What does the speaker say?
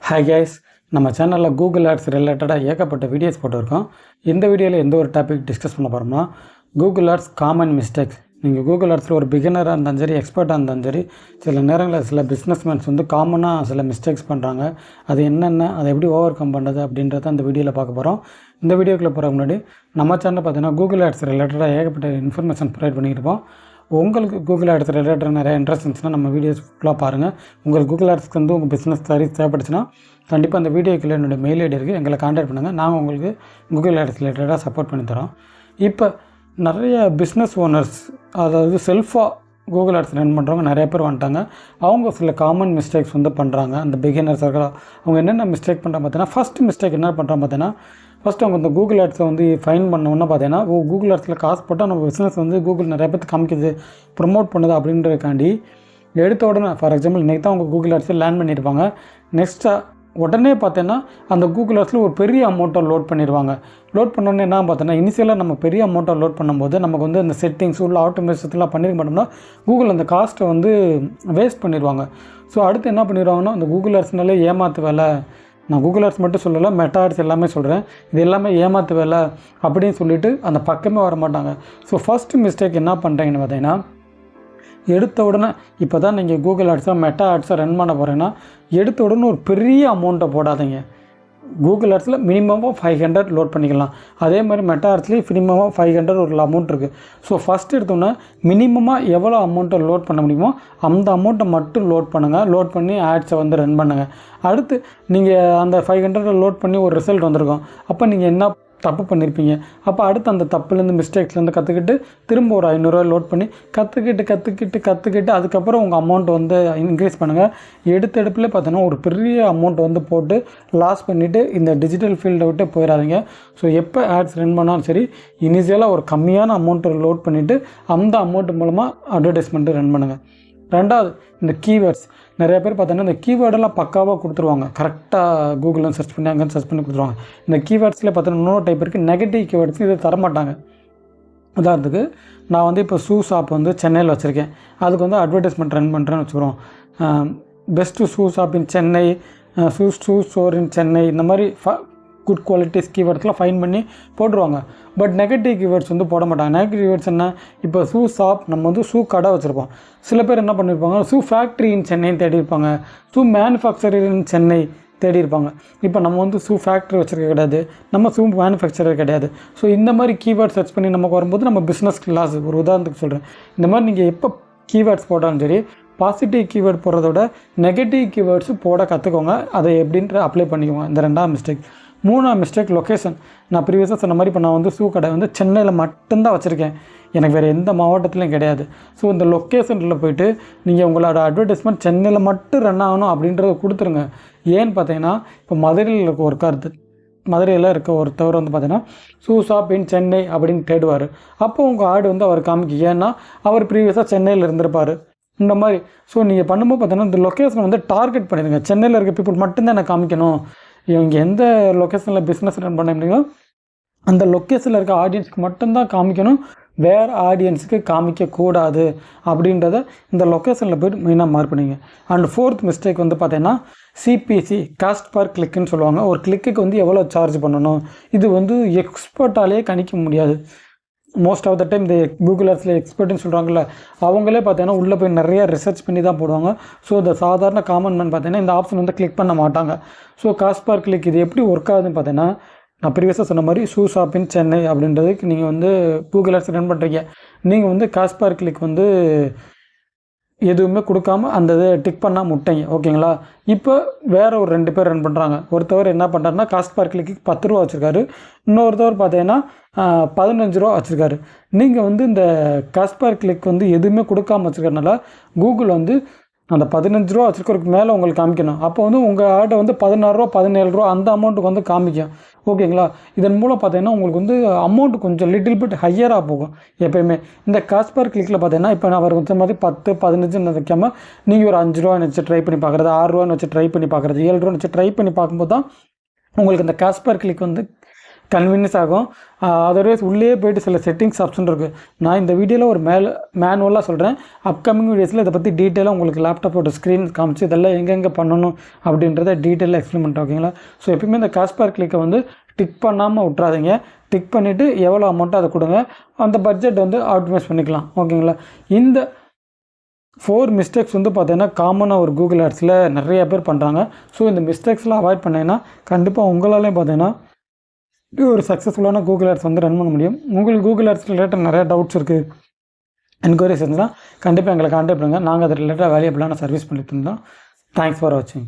Hi guys, நம்ம சேனலில் Google ads ரிலேட்டடாக ஏகப்பட்ட வீடியோஸ் போட்டிருக்கோம். இந்த வீடியோவில் எந்த ஒரு டாபிக் டிஸ்கஸ் பண்ண போகிறோம்னா கூகுள் ஆட்ஸ் காமன் மிஸ்டேக்ஸ். நீங்கள் கூகுள் ஆட்ஸில் ஒரு பிகினராக இருந்தாலும் சரி, எக்ஸ்பர்ட்டாக இருந்தாலும் சரி, சில நேரங்களில் சில பிஸ்னஸ்மேன்ஸ் வந்து காமனாக சில மிஸ்டேக்ஸ் பண்ணுறாங்க. அது என்னென்ன, அதை எப்படி ஓவர் கம் பண்ணுறது அப்படின்றத அந்த வீடியோவில் பார்க்க போகிறோம். இந்த வீடியோக்குள்ளே போகிற முன்னாடி நம்ம சேனலில் பார்த்தீங்கன்னா கூகுள் ஆட்ஸ் ரிலேட்டடாக ஏகப்பட்ட இன்ஃபர்மேஷன் ப்ரொவைட் பண்ணியிருப்போம். உங்களுக்கு கூகுள் ஆட்ஸ் ரிலேட்டட் நிறைய இன்ட்ரெஸ்ட் இருந்துச்சுன்னா நம்ம வீடியோஸ் ஃபுல்லாக பாருங்கள். உங்களுக்கு கூகுள் ஆட்ஸ்க்கு வந்து உங்கள் பிஸ்னஸ் தேவைப்படுச்சுன்னா கண்டிப்பாக அந்த வீடியோக்குள்ள என்னோடய மெயில் ஐடி இருக்குது, எங்களை கான்டாக்ட் பண்ணுங்கள். நாங்கள் உங்களுக்கு கூகுள் ஆட்ஸ் ரிலேட்டடாக சப்போர்ட் பண்ணி தரோம். இப்போ நிறைய பிஸ்னஸ் ஓனர்ஸ், அதாவது செல்ஃபாக கூகுள் ஆட்ஸ் ரன் பண்ணுறவங்க நிறைய பேர் வந்துட்டாங்க. அவங்க சில காமன் மிஸ்டேக்ஸ் வந்து பண்ணுறாங்க. அந்த பிகினர்ஸ் இருக்கிற அவங்க என்னென்ன மிஸ்டேக் பண்ணுறாங்க பார்த்தீங்கன்னா, ஃபஸ்ட்டு மிஸ்டேக் என்ன பண்ணுறாங்க பார்த்தீங்கன்னா, ஃபஸ்ட்டு அவங்க இந்த கூகுள் ஆட்ஸை வந்து ஃபைன் பண்ணோன்னா பார்த்தீங்கன்னா, கூகுள் ஆட்ஸில் காசு போட்டால் நம்ம பிஸ்னஸ் வந்து கூகுள் நிறைய பேருக்கு காமிக்குது, ப்ரொமோட் பண்ணுது அப்படின்றதுக்காண்டி எடுத்த உடனே, ஃபார் எக்ஸாம்பிள் இன்றைக்கி தான் அவங்க கூகுள் ஆட்ஸில் லேர்ன் பண்ணியிருப்பாங்க. நெக்ஸ்ட்டாக உடனே பார்த்தீங்கன்னா அந்த கூகுள் ஆட்ஸில் ஒரு பெரிய அமௌண்ட்டை லோட் பண்ணிடுவாங்க. லோட் பண்ணோன்னே என்ன பார்த்தோன்னா, இனிஷியலாக நம்ம பெரிய அமௌண்ட்டை லோட் பண்ணும்போது நமக்கு வந்து அந்த செட்டிங்ஸ் உள்ள ஆட்டோமேஷன்லாம் பண்ணியிருக்க மாட்டோம்னா கூகுள் அந்த காஸ்ட்டை வந்து வேஸ்ட் பண்ணிடுவாங்க. ஸோ அடுத்து என்ன பண்ணிடுவாங்கன்னா, அந்த கூகுள் ஆட்ஸ்னாலே ஏமாற்று வேலை, நான் கூகுள் ஆட்ஸ் மட்டும் சொல்லலை, மெட்டா ஆட்ஸ் எல்லாமே சொல்கிறேன், இது எல்லாமே ஏமாற்று வேலை அப்படின்னு சொல்லிவிட்டு அந்த பக்கமே வர மாட்டாங்க. ஸோ ஃபஸ்ட்டு மிஸ்டேக் என்ன பண்ணுறீங்கன்னு பார்த்தீங்கன்னா, எடுத்த உடனே இப்போ தான் நீங்கள் கூகுள் ஆட்ஸாக மெட்டா ஆட்ஸாக ரன் பண்ண போகிறீங்கன்னா எடுத்த உடனே ஒரு பெரிய அமௌண்ட்டை போடாதீங்க. கூகுள் ஆட்ஸில் மினிமமாக 500 லோட் பண்ணிக்கலாம். அதே மாதிரி மெட்டா ஆட்ஸ்லேயும் மினிமமாக 500 ஒரு அமௌண்ட் இருக்குது. ஸோ ஃபஸ்ட்டு எடுத்தோன்னே மினிமமாக எவ்வளோ அமௌண்ட்டை லோட் பண்ண முடியுமோ அந்த அமௌண்ட்டை மட்டும் லோட் பண்ணுங்கள். லோட் பண்ணி ஆட்ஸை வந்து ரன் பண்ணுங்கள். அடுத்து நீங்கள் அந்த 500 லோட் பண்ணி ஒரு ரிசல்ட் வந்திருக்கும். அப்போ நீங்கள் என்ன தப்பு பண்ணியிருப்பீங்க, அப்போ அடுத்து அந்த தப்புலேருந்து மிஸ்டேக்ஸ்லேருந்து கற்றுக்கிட்டு திரும்ப ஒரு 500 லோட் பண்ணி கற்றுக்கிட்டு அதுக்கப்புறம் உங்கள் அமௌண்ட் வந்து இன்க்ரீஸ் பண்ணுங்கள். எடுப்பில் பார்த்தோன்னா ஒரு பெரிய அமௌண்ட் வந்து போட்டு லாஸ் பண்ணிவிட்டு இந்த டிஜிட்டல் ஃபீல்டை விட்டு போயிடாதீங்க. ஸோ எப்போ ஆட்ஸ் ரன் பண்ணாலும் சரி, இனிஷியலாக ஒரு கம்மியான அமௌண்ட்டை லோட் பண்ணிவிட்டு அந்த அமௌண்ட் மூலமாக அட்வர்டைஸ்மெண்ட்டு ரன் பண்ணுங்கள். ரெண்டாவது, இந்த கீவேர்ட்ஸ். நிறைய பேர் பார்த்தோன்னா இந்த கீவேர்டெல்லாம் பக்காவாக கொடுத்துருவாங்க. கரெக்டாக கூகுளில் சர்ச் பண்ணி அங்கே சர்ச் பண்ணி கொடுத்துருவாங்க. இந்த கீவேர்ட்ஸில் பார்த்தோன்னா இன்னொரு டைப் இருக்குது, நெகட்டிவ் கீவேர்ட்ஸ். இதை தரமாட்டாங்க. உதாரணத்துக்கு நான் வந்து இப்போ ஷூ ஷாப் வந்து சென்னையில் வச்சுருக்கேன். அதுக்கு வந்து அட்வர்டைஸ்மெண்ட் ரன் பண்ணுறேன்னு வச்சுக்கிறோம். பெஸ்ட்டு ஷூ ஷாப் இன் சென்னை, ஷூ ஸ்டோர் இன் சென்னை, இந்த மாதிரி குட் குவாலிட்டிஸ் கீவேர்ட்ஸ்லாம் ஃபைன் பண்ணி போட்டுருவாங்க. பட் நெகட்டிவ் கீவேர்ட்ஸ் வந்து போட மாட்டாங்க. நெகட்டிவ் கீவேர்ட்ஸ் என்ன, இப்போ ஷூ ஷாப், நம்ம வந்து ஷூ கடை வச்சுருப்போம். சில பேர் என்ன பண்ணியிருப்பாங்க, ஷூ ஃபேக்ட்ரி இன் சென்னைன்னு தேடி இருப்பாங்க, ஷூ மேனுஃபேக்சரர் இன் சென்னை தேடி இருப்பாங்க. இப்போ நம்ம வந்து ஷூ ஃபேக்ட்ரி வச்சுருக்க கிடையாது, நம்ம ஷூ மேனுஃபேக்சரர் கிடையாது. ஸோ இந்த மாதிரி கீவேர்ட் சர்ச் பண்ணி நமக்கு வரும்போது நம்ம பிஸ்னஸ்க்கு லாஸ். ஒரு உதாரணத்துக்கு சொல்கிறேன். இந்த மாதிரி நீங்கள் எப்போ கீவேர்ட்ஸ் போட்டாலும் சரி, பாசிட்டிவ் கீவேர்ட் போடுறதோட நெகட்டிவ் கீவேர்ட்ஸு போட கற்றுக்கோங்க. அதை எப்படின்ற அப்ளை பண்ணிக்கோங்க. இந்த ரெண்டாவது மிஸ்டேக். மூணாவது மிஸ்டேக், லொக்கேஷன். நான் ப்ரீவியஸாக சொன்ன மாதிரி இப்போ நான் வந்து ஷூ கடை வந்து சென்னையில் மட்டும்தான் வச்சுருக்கேன், எனக்கு வேறு எந்த மாவட்டத்துலையும் கிடையாது. ஸோ இந்த லொக்கேஷனில் போய்ட்டு நீங்கள் உங்களோட அட்வர்டைஸ்மெண்ட் சென்னையில் மட்டும் ரன் ஆகணும் அப்படின்றத கொடுத்துருங்க. ஏன்னு பார்த்தீங்கன்னா, இப்போ மதுரையில் இருக்க ஒருத்தவர் வந்து பார்த்தீங்கன்னா ஷூ ஷாப் இன் சென்னை அப்படின்னு தேடுவார். அப்போ உங்கள் ஆடு வந்து அவர் காமிக்கும். ஏன்னா அவர் ப்ரீவியஸாக சென்னையில் இருந்திருப்பார். இந்த மாதிரி. ஸோ நீங்கள் பண்ணும்போது பார்த்தீங்கன்னா இந்த லொக்கேஷனை வந்து டார்கெட் பண்ணிடுங்க. சென்னையில் இருக்க பீப்புள் மட்டும்தான் எனக்கு காமிக்கணும். இவங்க எந்த லொக்கேஷனில் பிஸ்னஸ் ரன் பண்ண முடியுமோ அந்த லொக்கேஷனில் இருக்க ஆடியன்ஸுக்கு மட்டும்தான் காமிக்கணும், வேறு ஆடியன்ஸுக்கு காமிக்கக்கூடாது அப்படின்றத இந்த லொக்கேஷனில் போய்ட்டு மெயினாக மார்க் பண்ணிங்க. அண்ட் ஃபோர்த் மிஸ்டேக் வந்து பார்த்தீங்கன்னா சிபிசி, காஸ்ட் பர் கிளிக்குன்னு சொல்லுவாங்க. ஒரு கிளிக்குக்கு வந்து எவ்வளோ சார்ஜ் பண்ணணும், இது வந்து எக்ஸ்பர்ட்டாலேயே கணிக்க முடியாது. மோஸ்ட் ஆஃப் த டைம் இந்த கூகுள் ஆட்ஸில் எக்ஸ்பர்ட்னு சொல்கிறாங்கல்ல, அவங்களே பார்த்தீங்கன்னா உள்ளே போய் நிறையா ரிசர்ச் பண்ணி தான் போடுவாங்க. ஸோ இந்த சாதாரண காமன் மேன் பார்த்தீங்கன்னா இந்த ஆப்ஷன் வந்து கிளிக் பண்ண மாட்டாங்க. ஸோ காஸ்ட் பர் கிளிக் இது எப்படி ஒர்க் ஆகுதுன்னு பார்த்தீங்கன்னா, நான் ப்ரீவியஸாக சொன்ன மாதிரி ஷூ ஷாப் இன் சென்னை அப்படின்றதுக்கு நீங்கள் வந்து கூகுள் ஆட்ஸ் ரன் பண்ணுறீங்க. நீங்கள் வந்து காஸ்ட் பர் கிளிக் வந்து எதுவுமே கொடுக்காம அந்த இதை டிக் பண்ணால் முட்டைங்க. ஓகேங்களா? இப்போ வேறு ஒரு 2 பேர் ரன் பண்ணுறாங்க. ஒருத்தவர் என்ன பண்ணுறாருன்னா காஸ்ட் பர் கிளிக்கு 10 ரூபா வச்சுருக்காரு, இன்னொருத்தவர் பார்த்தீங்கன்னா 15 ரூபா வச்சுருக்காரு. நீங்கள் வந்து இந்த காஸ்ட் பர் கிளிக் வந்து எதுவுமே கொடுக்காம வச்சுருக்கறனால கூகுள் வந்து அந்த 15 ரூபா வச்சுருக்கிறதுக்கு மேலே உங்களுக்கு காமிக்கணும். அப்போ வந்து உங்கள் ஆட்டை வந்து 16 ரூபா 17 ரூபா அந்த அமௌண்ட்டுக்கு வந்து காமிக்கும். ஓகேங்களா? இதன் மூலம் பார்த்தீங்கன்னா உங்களுக்கு வந்து அமௌண்ட் கொஞ்சம் லிட்டில் பிட் ஹையராக போகும் எப்போயுமே. இந்த காஸ்ட் பர் கிளிக்கில் பார்த்தீங்கன்னா இப்போ நான் அவர் வச்ச மாதிரி 10 15 வைக்காமல் நீங்கள் ஒரு 5 ரூபான்னு வச்சு ட்ரை பண்ணி பார்க்குறது, 6 ரூபான்னு வச்சு ட்ரை பண்ணி பார்க்குறது, 7 ரூபான்னு வச்சு ட்ரை பண்ணி பார்க்கும்போது தான் உங்களுக்கு இந்த காஸ்ட் பர் கிளிக் வந்து கன்வீனியன்ஸ் ஆகும். அதர்வைஸ் உள்ளே போய்ட்டு சில செட்டிங்ஸ் ஆப்ஷன் இருக்குது. நான் இந்த வீடியோவில் ஒரு மேனுவலாக சொல்கிறேன். அப்கமிங் வீடியோஸில் இதை பற்றி டீட்டெயிலாக உங்களுக்கு லேப்டாப்போட ஸ்க்ரீன் காமிச்சு இதெல்லாம் எங்கெங்கே பண்ணணும் அப்படின்றத டீட்டெயிலாக எக்ஸ்பிளைன் பண்ணுறேன். ஓகேங்களா? ஸோ எப்பயுமே இந்த காஸ்ட் பர் கிளிக்கை வந்து டிக் பண்ணாமல் விட்றாதீங்க. டிக் பண்ணிவிட்டு எவ்வளோ அமௌண்ட்டோ அதை கொடுங்க. அந்த பட்ஜெட் வந்து ஆப்டிமைஸ் பண்ணிக்கலாம். ஓகேங்களா? இந்த 4 மிஸ்டேக்ஸ் வந்து பார்த்தீங்கன்னா காமனாக ஒரு கூகுள் ஆட்ஸில் நிறைய பேர் பண்ணுறாங்க. ஸோ இந்த மிஸ்டேக்ஸ்லாம் அவாய்ட் பண்ணிங்கன்னா கண்டிப்பாக உங்களாலேயும் பார்த்தீங்கன்னா ஒரு சக்ஸஸ்ஃபுல்லான கூகுள் ஆட்ஸ் வந்து ரன் பண்ண முடியும். உங்களுக்கு கூகுள் ஆட்ஸ் ரிலேட்டட் நிறையா டவுட்ஸ் இருக்குது, என்கொயரிஸ் இருந்தால் கண்டிப்பாக எங்களை கான்டாக்ட் பண்ணுங்கள். நாங்கள் அது ரிலேட்டடாக வேல்யூபிளான சர்வீஸ் பண்ணிட்டு இருந்தோம். தேங்க்ஸ் ஃபார் வாட்சிங்.